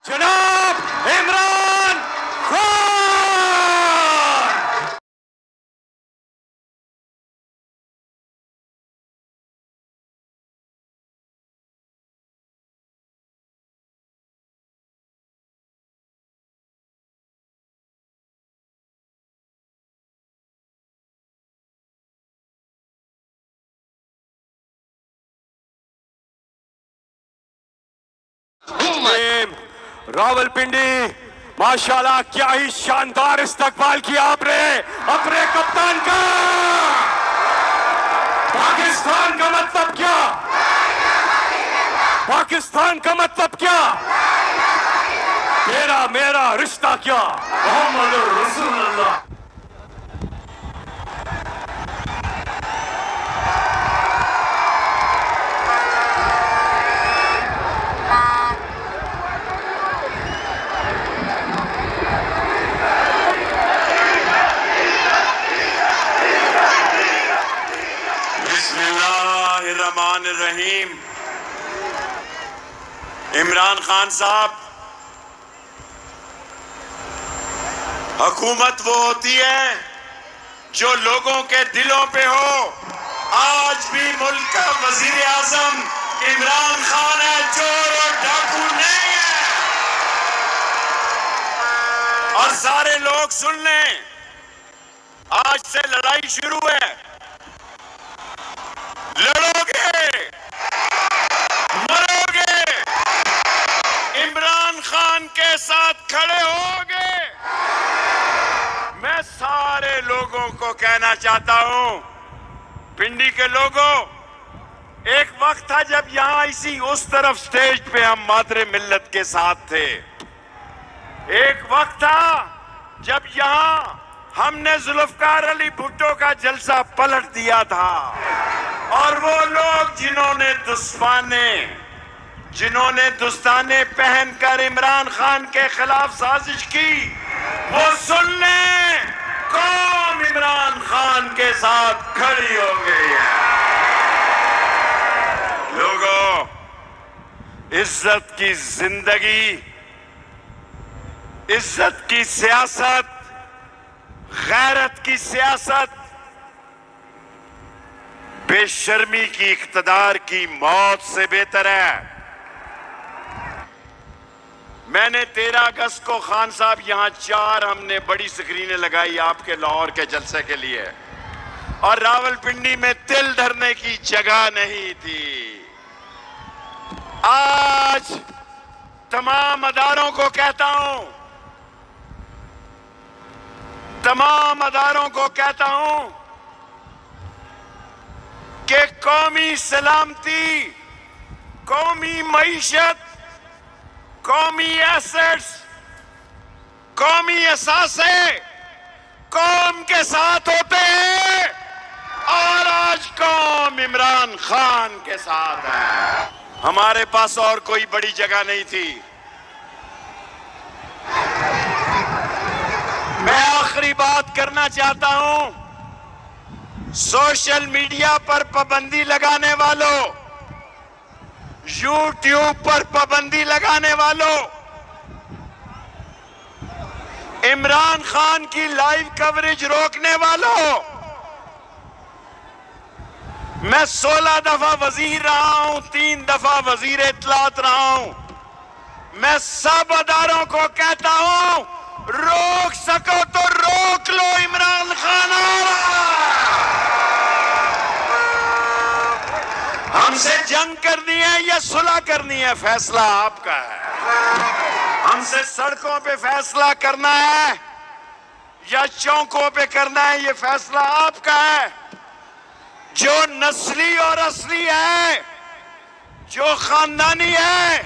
जनाब इमरान खान। रावलपिंडी माशाल्लाह, क्या ही शानदार इस्तकबाल किया आपने अपने कप्तान का। पाकिस्तान का मतलब क्या? पाकिस्तान का मतलब क्या? तेरा मेरा रिश्ता क्या? मोहम्मद रसूलुल्लाह। रहीम। इमरान खान साहब, हुकूमत वो होती है जो लोगों के दिलों पे हो। आज भी मुल्क का वजीर आजम इमरान खान है, चोर और डाकू नहीं है। और सारे लोग सुन लें, आज से लड़ाई शुरू है। लड़ोगे, मरोगे, इमरान खान के साथ खड़े होगे। मैं सारे लोगों को कहना चाहता हूं, पिंडी के लोगों, एक वक्त था जब यहां इसी उस तरफ स्टेज पे हम मादरे मिल्लत के साथ थे। एक वक्त था जब यहां हमने जुल्फकार अली भुट्टो का जलसा पलट दिया था। और वो लोग जिन्होंने दस्ताने पहनकर इमरान खान के खिलाफ साजिश की, वो सुन लें, कौम इमरान खान के साथ खड़ी हो गई है। लोगों, इज्जत की जिंदगी, इज्जत की सियासत, गैरत की सियासत, बेशर्मी की इख्तिदार की मौत से बेहतर है। मैंने 13 अगस्त को खान साहब यहां 4 हमने बड़ी स्क्रीनें लगाई आपके लाहौर के जलसे के लिए, और रावलपिंडी में तिल धरने की जगह नहीं थी। आज तमाम अदारों को कहता हूं, तमाम अदारों को कहता हूं कि कौमी सलामती, कौमी मईशत, कौमी एसेट्स, कौमी असासे कौम के साथ होते हैं, और आज कौम इमरान खान के साथ है। हमारे पास और कोई बड़ी जगह नहीं थी। मैं आखिरी बात करना चाहता हूं, सोशल मीडिया पर पाबंदी लगाने वालों, यूट्यूब पर पाबंदी लगाने वालों, इमरान खान की लाइव कवरेज रोकने वालों, मैं 16 दफा वजीर रहा हूं, 3 दफा वजीर इत्तलात रहा हूं। मैं सब अदारों को कहता हूं, रोक सको तो रोक लो, इमरान खान आ रहा है। हमसे जंग करनी है या सुलह करनी है, फैसला आपका है। हमसे सड़कों पे फैसला करना है या चौकों पे करना है, ये फैसला आपका है। जो नस्ली और असली है, जो खानदानी है,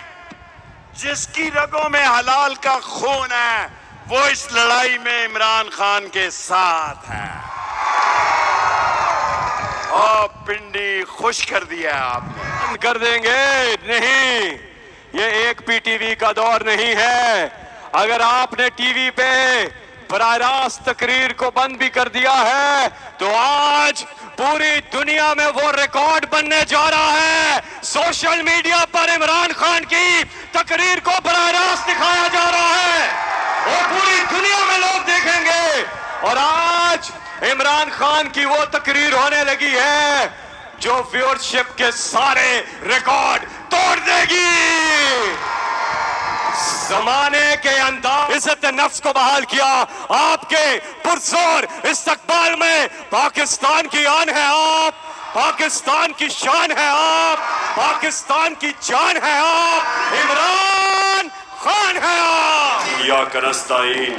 जिसकी रगों में हलाल का खून है, वो इस लड़ाई में इमरान खान के साथ है। और पिंडी खुश कर दिया आपने। कर देंगे नहीं, ये एक पीटीवी का दौर नहीं है। अगर आपने टीवी पे बराह रास्त तकरीर को बंद भी कर दिया है, तो आज पूरी दुनिया में वो रिकॉर्ड बनने जा रहा है। सोशल मीडिया पर इमरान खान की तकरीर को बराह रास्त दिखाया जा रहा है और पूरी दुनिया में लोग देखेंगे। और आज इमरान खान की वो तकरीर होने लगी है जो व्यूअरशिप के सारे रिकॉर्ड तोड़ देगी। जमाने के अंदर इज्जत नफ्स को बहाल किया। आपके पुरजोर इस्तकबाल में पाकिस्तान की आन है आप, पाकिस्तान की शान है आप, पाकिस्तान की जान है आप, इमरान खान है आप। या करस्ताइन।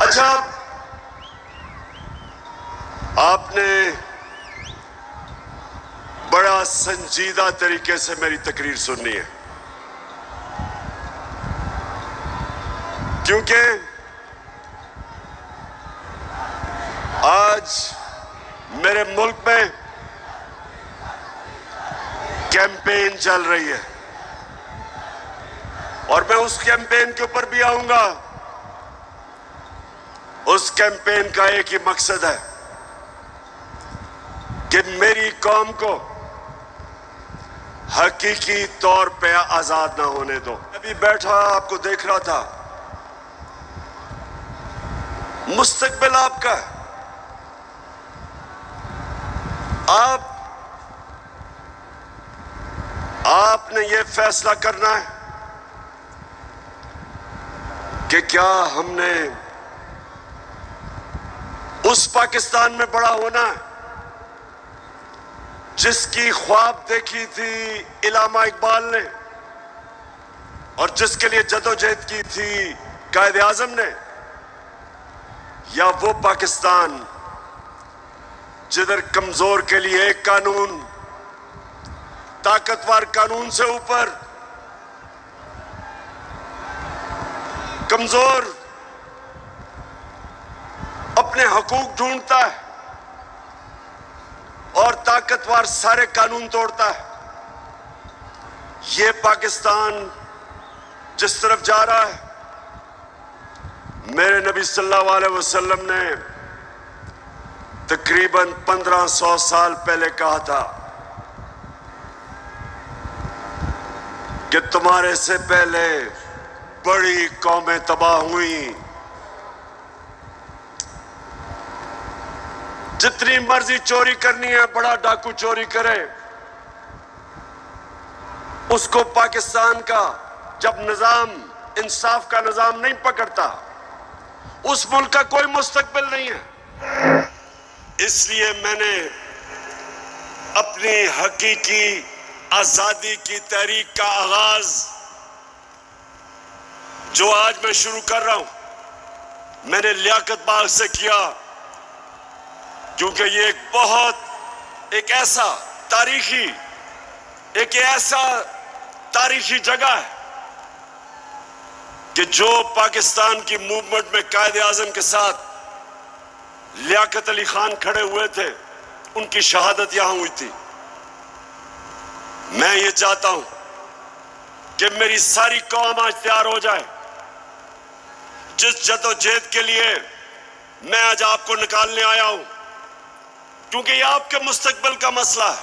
अच्छा, आपने बड़ा संजीदा तरीके से मेरी तकरीर सुननी है, क्योंकि आज मेरे मुल्क में कैंपेन चल रही है और मैं उस कैंपेन के ऊपर भी आऊंगा। उस कैंपेन का एक ही मकसद है कि मेरी कौम को हकीकी तौर पे आजाद ना होने दो। अभी बैठा आपको देख रहा था, मुस्तकबिल आपका, आपने ये फैसला करना है कि क्या हमने उस पाकिस्तान में बड़ा होना है जिसकी ख्वाब देखी थी इलामा इकबाल ने और जिसके लिए जदोजहद की थी कायद आजम ने, या वो पाकिस्तान जिधर कमजोर के लिए एक कानून, ताकतवर कानून से ऊपर, कमजोर अपने हकूक ढूंढता है और ताकतवर सारे कानून तोड़ता है। ये पाकिस्तान जिस तरफ जा रहा है, मेरे नबी सल्लल्लाहु अलैहि वसल्लम ने तकरीबन 1500 साल पहले कहा था कि तुम्हारे से पहले बड़ी कौमें तबाह हुई, जितनी मर्जी चोरी करनी है बड़ा डाकू चोरी करे, उसको पाकिस्तान का जब निजाम इंसाफ का निजाम नहीं पकड़ता, उस मुल्क का कोई मुस्तकबिल नहीं है। इसलिए मैंने अपनी हकीकी आजादी की तहरीक का आगाज जो आज मैं शुरू कर रहा हूं, मैंने लियाकत बाग से किया, क्योंकि ये एक ऐसा तारीखी जगह है कि जो पाकिस्तान की मूवमेंट में कायद आजम के साथ लियाकत अली खान खड़े हुए थे, उनकी शहादत यहां हुई थी। मैं ये चाहता हूं कि मेरी सारी कौम आज तैयार हो जाए। जिस जदोजहद के लिए मैं आज आपको निकालने आया हूं, क्योंकि ये आपके मुस्तकबिल का मसला है।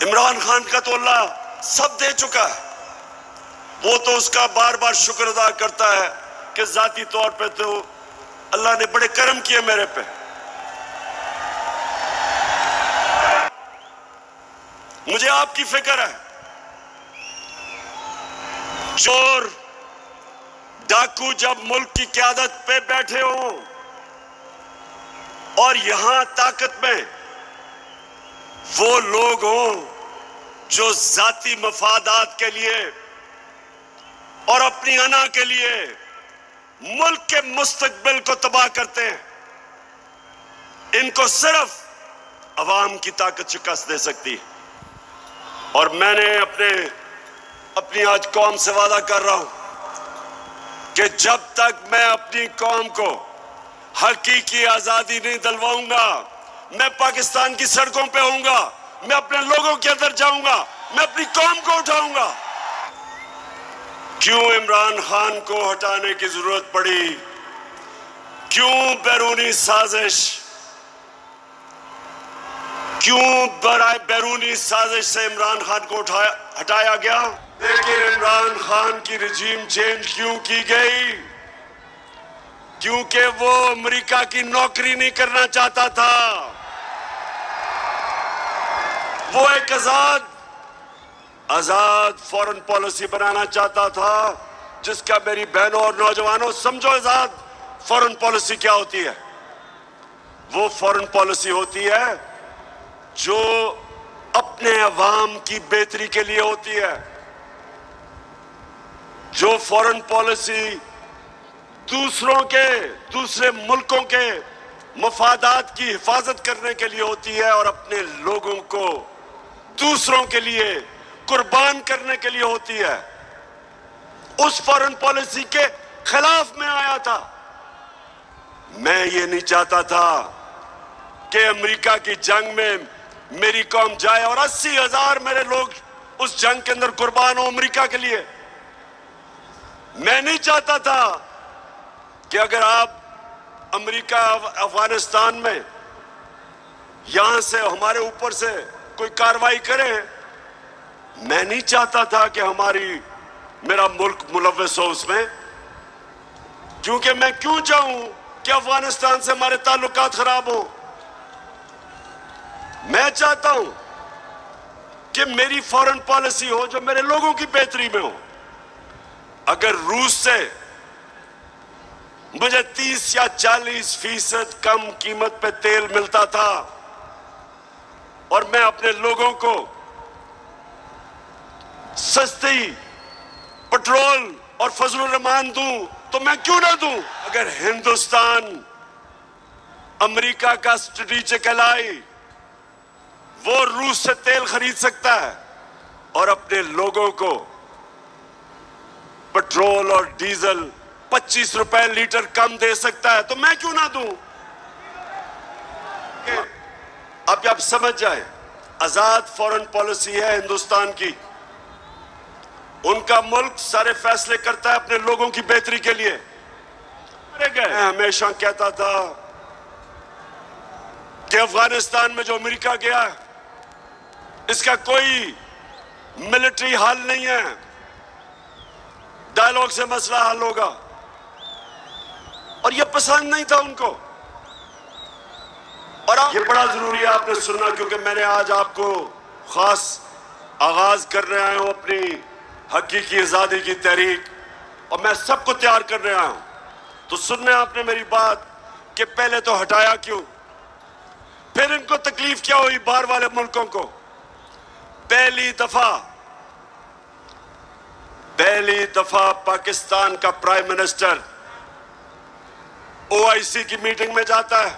इमरान खान का तो अल्लाह सब दे चुका है, वो तो उसका बार बार शुक्र अदा करता है कि जाती तौर पे तो अल्लाह ने बड़े करम किए मेरे पे। मुझे आपकी फिक्र है। चोर डाकू जब मुल्क की क़यादत पे बैठे हों और यहां ताकत में वो लोग हों जो जाती मफादात के लिए और अपनी अना के लिए मुल्क के मुस्तकबिल को तबाह करते हैं, इनको सिर्फ अवाम की ताकत शिकस्त दे सकती है। और मैंने अपनी आज कौम से वादा कर रहा हूं कि जब तक मैं अपनी कौम को हकीकी आजादी नहीं दिलवाऊंगा, मैं पाकिस्तान की सड़कों पे होऊंगा, मैं अपने लोगों के अंदर जाऊंगा, मैं अपनी कौम को उठाऊंगा। क्यों इमरान खान को हटाने की जरूरत पड़ी, क्यों बैरूनी साजिश, क्यों बराए बैरूनी साजिश से इमरान खान को हटाया गया, लेकिन इमरान खान की रिजीम चेंज क्यों की गई? क्योंकि वो अमेरिका की नौकरी नहीं करना चाहता था। वो एक आजाद फॉरेन पॉलिसी बनाना चाहता था, जिसका मेरी बहनों और नौजवानों समझो आजाद फॉरेन पॉलिसी क्या होती है। वो फॉरेन पॉलिसी होती है जो अपने अवाम की बेहतरी के लिए होती है, जो फॉरेन पॉलिसी दूसरे मुल्कों के मफादात की हिफाजत करने के लिए होती है और अपने लोगों को दूसरों के लिए कुर्बान करने के लिए होती है। उस फॉरेन पॉलिसी के खिलाफ मैं आया था। मैं ये नहीं चाहता था कि अमेरिका की जंग में मेरी कौम जाए और 80,000 मेरे लोग उस जंग के अंदर कुर्बान हो अमेरिका के लिए। मैं नहीं चाहता था कि अगर आप अमेरिका अफगानिस्तान में यहां से हमारे ऊपर से कोई कार्रवाई करे, मैं नहीं चाहता था कि मेरा मुल्क मुलव्वस हो उसमें, क्योंकि मैं क्यों चाहूं कि अफगानिस्तान से हमारे ताल्लुकात खराब हो। मैं चाहता हूं कि मेरी फॉरेन पॉलिसी हो जो मेरे लोगों की बेहतरी में हो। अगर रूस से मुझे 30 या 40% कम कीमत पे तेल मिलता था और मैं अपने लोगों को सस्ती पेट्रोल और फजलुर रहमान दूं, तो मैं क्यों ना दूं। अगर हिंदुस्तान अमेरिका का स्ट्रेटेजिक एलाई, वो रूस से तेल खरीद सकता है और अपने लोगों को पेट्रोल और डीजल 25 रुपए लीटर कम दे सकता है, तो मैं क्यों ना दूं। अब आप समझ जाए, आजाद फॉरेन पॉलिसी है हिंदुस्तान की। उनका मुल्क सारे फैसले करता है अपने लोगों की बेहतरी के लिए। मैं हमेशा कहता था कि अफगानिस्तान में जो अमेरिका गया, इसका कोई मिलिट्री हल नहीं है, डायलॉग से मसला हल होगा। और यह पसंद नहीं था उनको। और ये बड़ा जरूरी है आपने सुनना, क्योंकि मैंने आज आपको खास आगाज कर रहा हूं अपनी हकीकी आजादी की तहरीक, और मैं सबको तैयार कर रहा हूं। तो सुनना आपने मेरी बात कि पहले तो हटाया क्यों, फिर इनको तकलीफ क्या हुई बाहर वाले मुल्कों को। पहली दफा पाकिस्तान का प्राइम मिनिस्टर OIC की मीटिंग में जाता है,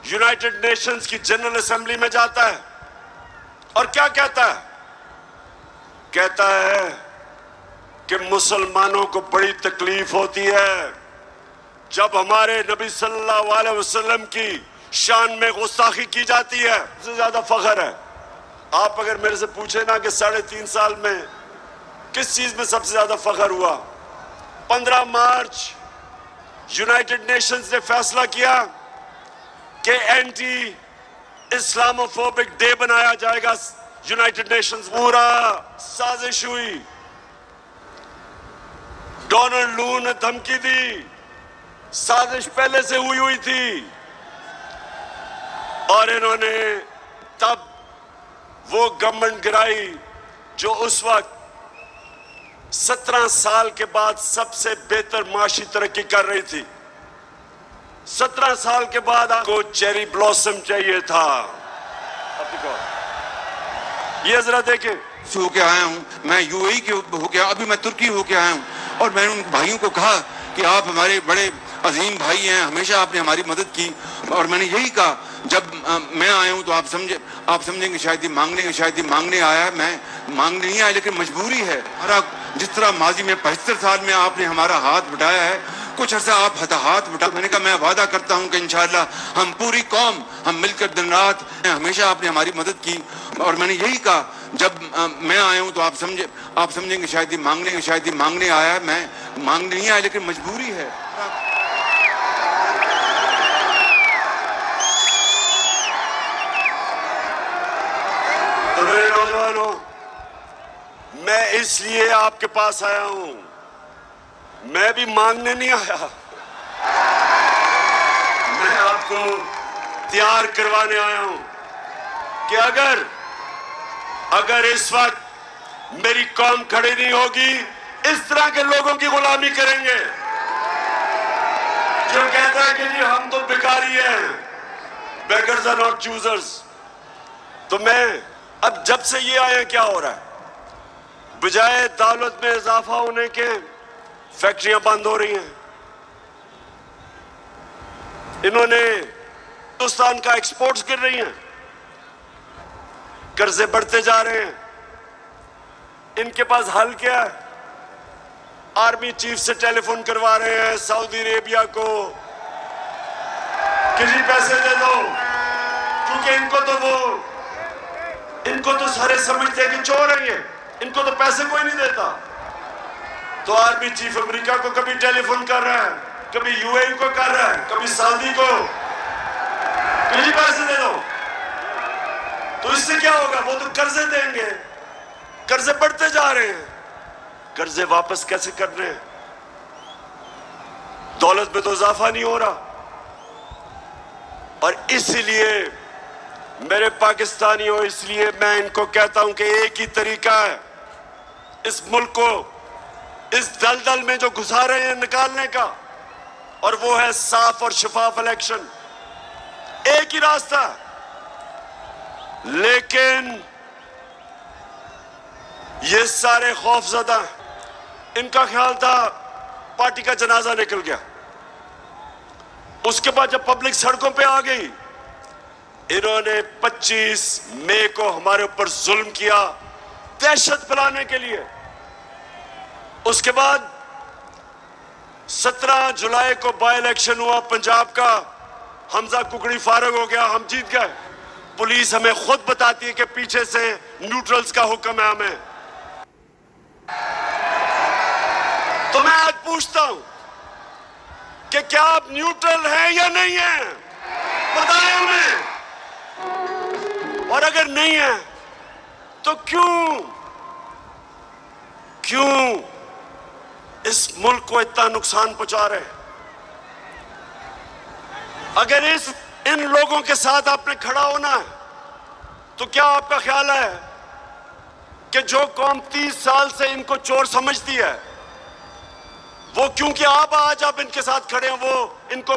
यूनाइटेड नेशंस की जनरल असेंबली में जाता है, और क्या कहता है? कहता है कि मुसलमानों को बड़ी तकलीफ होती है जब हमारे नबी सल्लल्लाहु अलैहि वसल्लम की शान में गुस्ताखी की जाती है। सबसे ज्यादा फख्र है। आप अगर मेरे से पूछे ना कि 3.5 साल में किस चीज में सबसे ज्यादा फख्र हुआ, 15 मार्च यूनाइटेड नेशंस ने फैसला किया कि एंटी इस्लामोफोबिक डे बनाया जाएगा यूनाइटेड नेशंस। पूरा साजिश हुई, डोनाल्ड लू ने धमकी दी, साजिश पहले से हुई थी, और इन्होंने तब वो गवर्नमेंट गिराई जो उस वक्त 17 साल के बाद सबसे बेहतर माशी तरक्की कर रही थी। 17 साल के बाद आपको चेरी ब्लॉसम चाहिए था। ये जरा देखें, होके आया हूँ मैं, UAE के होके, अभी मैं तुर्की होके आया हूँ, और मैंने उन भाइयों को कहा कि आप हमारे बड़े अजीम भाई हैं, हमेशा आपने हमारी मदद की। और मैंने यही कहा, जब मैं आया हूँ तो आप समझेंगे शायद ये मांगने आया है। मैं मांगने नहीं आया, लेकिन मजबूरी है हमारा। जिस तरह माजी में 75 साल में आपने हमारा हाथ बढ़ाया है, कुछ अर्सा आप हाथ बढ़ा। मैंने कहा मैं वादा करता हूँ कि इंशाअल्लाह हम पूरी कौम हम मिलकर दिन रात, हमेशा आपने हमारी मदद की। और मैंने यही कहा, जब मैं आया हूँ तो आप समझेंगे शायद ये मांगने आया है। मैं मांगने नहीं आया, लेकिन मजबूरी है। तो मेरे नौजवानों, मैं इसलिए आपके पास आया हूं, मैं भी मांगने नहीं आया, मैं आपको तैयार करवाने आया हूं कि अगर इस वक्त मेरी कौम खड़ी नहीं होगी, इस तरह के लोगों की गुलामी करेंगे जो कहता है कि जी हम तो भिखारी हैं, beggars are not choosers। तो मैं अब जब से ये आया, क्या हो रहा है? बजाय दौलत में इजाफा होने के फैक्ट्रियां बंद हो रही हैं। इन्होंने हिंदुस्तान का एक्सपोर्ट्स गिर रही हैं, कर्जे बढ़ते जा रहे हैं। इनके पास हल क्या है? आर्मी चीफ से टेलीफोन करवा रहे हैं सऊदी अरेबिया को कि जी पैसे दे दो, क्योंकि इनको तो सारे समझते हैं कि चोर है ये, इनको तो पैसे कोई नहीं देता। तो आर्मी चीफ अमेरिका को कभी टेलीफोन कर रहा है, कभी यूएई को कर रहा है, कभी सऊदी को, कि जी पैसे दे दो। तो इससे क्या होगा? वो तो कर्जे देंगे, कर्जे बढ़ते जा रहे हैं, कर्जे वापस कैसे कर रहे हैं? दौलत में तो इजाफा नहीं हो रहा। और इसलिए मेरे पाकिस्तानियों, इसलिए मैं इनको कहता हूं कि एक ही तरीका है इस मुल्क को इस दलदल में जो घुसा रहे हैं निकालने का, और वो है साफ और शफाफ इलेक्शन। एक ही रास्ता। लेकिन ये सारे खौफजदा, इनका ख्याल था पार्टी का जनाजा निकल गया। उसके बाद जब पब्लिक सड़कों पे आ गई, इन्होंने 25 मई को हमारे ऊपर जुल्म किया दहशत फैलाने के लिए। उसके बाद 17 जुलाई को बाई इलेक्शन हुआ पंजाब का, हमजा कुकड़ी फारग हो गया, हम जीत गए। पुलिस हमें खुद बताती है कि पीछे से न्यूट्रल्स का हुक्म है हमें। तो मैं आज पूछता हूं कि क्या आप न्यूट्रल हैं या नहीं हैं? बताएं हमें। और अगर नहीं है तो क्यों इस मुल्क को इतना नुकसान पहुंचा रहे हैं? अगर इन लोगों के साथ आपने खड़ा होना है, तो क्या आपका ख्याल है कि जो कौम 30 साल से इनको चोर समझती है, वो क्योंकि आज आप इनके साथ खड़े हैं, वो इनको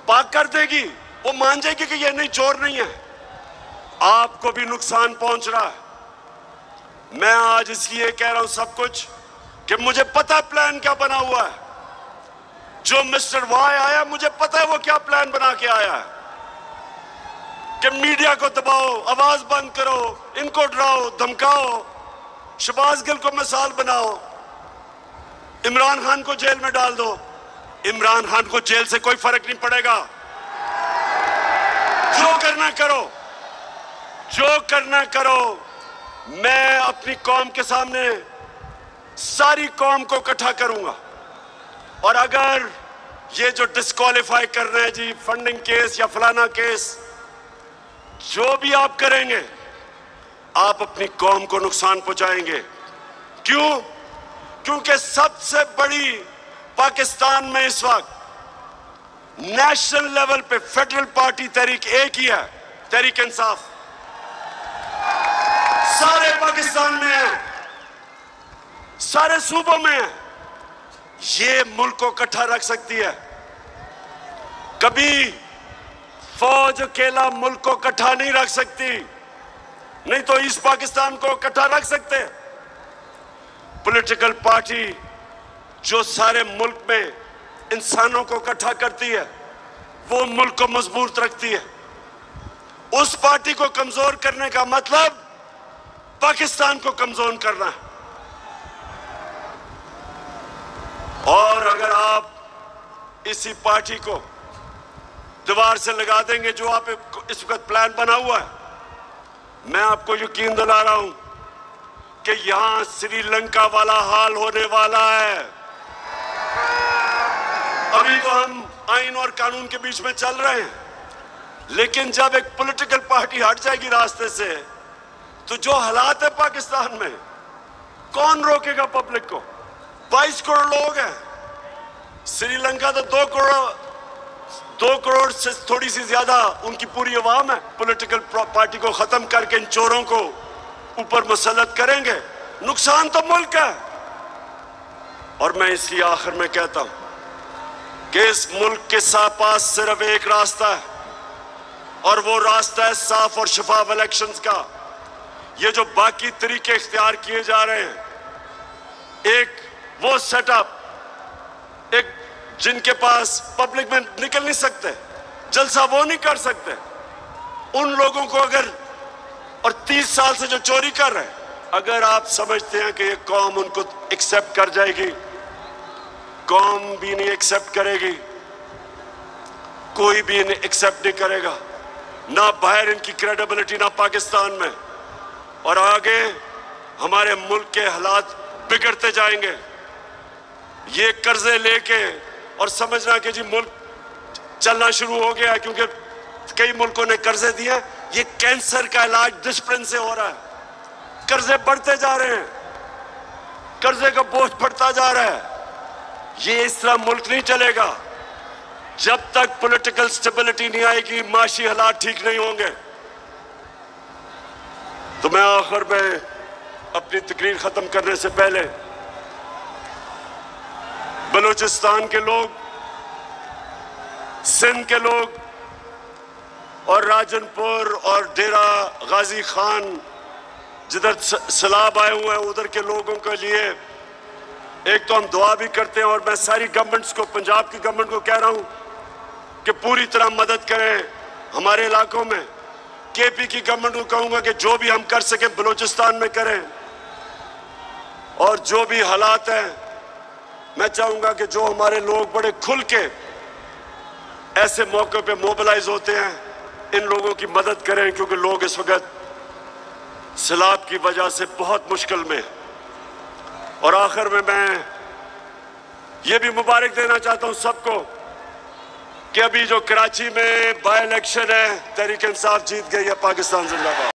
पाक कर देगी? वो मान जाएगी कि ये नहीं, चोर नहीं है? आपको भी नुकसान पहुंच रहा है। मैं आज इसलिए कह रहा हूं सब कुछ कि मुझे पता है प्लान क्या बना हुआ है। जो मिस्टर वाई आया, मुझे पता है वो क्या प्लान बना के आया है कि मीडिया को दबाओ, आवाज बंद करो, इनको डराओ धमकाओ, शहबाज गिल को मिसाल बनाओ, इमरान खान को जेल में डाल दो। इमरान खान को जेल से कोई फर्क नहीं पड़ेगा। जो करना करो, जो करना करो। मैं अपनी कौम के सामने सारी कौम को इकट्ठा करूंगा, और अगर ये जो डिस्क्वालीफाई कर रहे हैं जी, फंडिंग केस या फलाना केस, जो भी आप करेंगे, आप अपनी कौम को नुकसान पहुंचाएंगे। क्यों? क्योंकि सबसे बड़ी पाकिस्तान में इस वक्त नेशनल लेवल पे फेडरल पार्टी तहरीक एक ही है, तहरीक इंसाफ। सारे पाकिस्तान में है, सारे सूबों में है। ये मुल्क को इकट्ठा रख सकती है। कभी फौज अकेला मुल्क को इकट्ठा नहीं रख सकती, नहीं तो इस पाकिस्तान को इकट्ठा रख सकते। पॉलिटिकल पार्टी जो सारे मुल्क में इंसानों को इकट्ठा करती है, वो मुल्क को मजबूत रखती है। उस पार्टी को कमजोर करने का मतलब पाकिस्तान को कमजोर करना है। और अगर आप इसी पार्टी को दीवार से लगा देंगे, जो आप इस वक्त प्लान बना हुआ है, मैं आपको यकीन दिला रहा हूं कि यहां श्रीलंका वाला हाल होने वाला है। अभी तो हम आइन और कानून के बीच में चल रहे हैं, लेकिन जब एक पॉलिटिकल पार्टी हट जाएगी रास्ते से, तो जो हालात है पाकिस्तान में, कौन रोकेगा पब्लिक को? 22 करोड़ लोग हैं। श्रीलंका तो 2 करोड़ से थोड़ी सी ज्यादा उनकी पूरी अवाम है। पॉलिटिकल पार्टी को खत्म करके इन चोरों को ऊपर मुसल्लत करेंगे, नुकसान तो मुल्क है। और मैं इसलिए आखिर में कहता हूं कि इस मुल्क के पास सिर्फ एक रास्ता है, और वो रास्ता है साफ और शफाफ इलेक्शंस का। ये जो बाकी तरीके इख्तियार किए जा रहे हैं, एक वो सेटअप, एक जिनके पास पब्लिक में निकल नहीं सकते, जलसा वो नहीं कर सकते, उन लोगों को अगर, और 30 साल से जो चोरी कर रहे हैं, अगर आप समझते हैं कि ये कौम उनको एक्सेप्ट कर जाएगी, कौम भी नहीं एक्सेप्ट करेगी, कोई भी इन्हें एक्सेप्ट नहीं करेगा, ना बाहर इनकी क्रेडिबिलिटी, ना पाकिस्तान में। और आगे हमारे मुल्क के हालात बिगड़ते जाएंगे। ये कर्जे लेके और समझना कि जी मुल्क चलना शुरू हो गया क्योंकि कई मुल्कों ने कर्जे दिए, ये कैंसर का इलाज डिसिप्लिन से हो रहा है। कर्जे बढ़ते जा रहे हैं, कर्जे का बोझ बढ़ता जा रहा है। ये इस तरह मुल्क नहीं चलेगा जब तक पॉलिटिकल स्टेबिलिटी नहीं आएगी, माशी हालात ठीक नहीं होंगे। तो मैं आखिर में अपनी तकरीर खत्म करने से पहले बलूचिस्तान के लोग, सिंध के लोग और राजनपुर और डेरा गाजी खान जिधर सैलाब आए हुए हैं, उधर के लोगों के लिए एक तो हम दुआ भी करते हैं, और मैं सारी गवर्नमेंट्स को, पंजाब की गवर्नमेंट को कह रहा हूं कि पूरी तरह मदद करें हमारे इलाकों में। केपी की गवर्नमेंट को कहूंगा कि जो भी हम कर सके बलूचिस्तान में करें, और जो भी हालात हैं मैं चाहूंगा कि जो हमारे लोग बड़े खुल के ऐसे मौके पे मोबिलाइज होते हैं, इन लोगों की मदद करें, क्योंकि लोग इस वक्त सैलाब की वजह से बहुत मुश्किल में। और आखिर में मैं ये भी मुबारक देना चाहता हूं सबको कि अभी जो कराची में बाय इलेक्शन है, तहरीक इंसाफ जीत गई है। पाकिस्तान जिंदाबाद।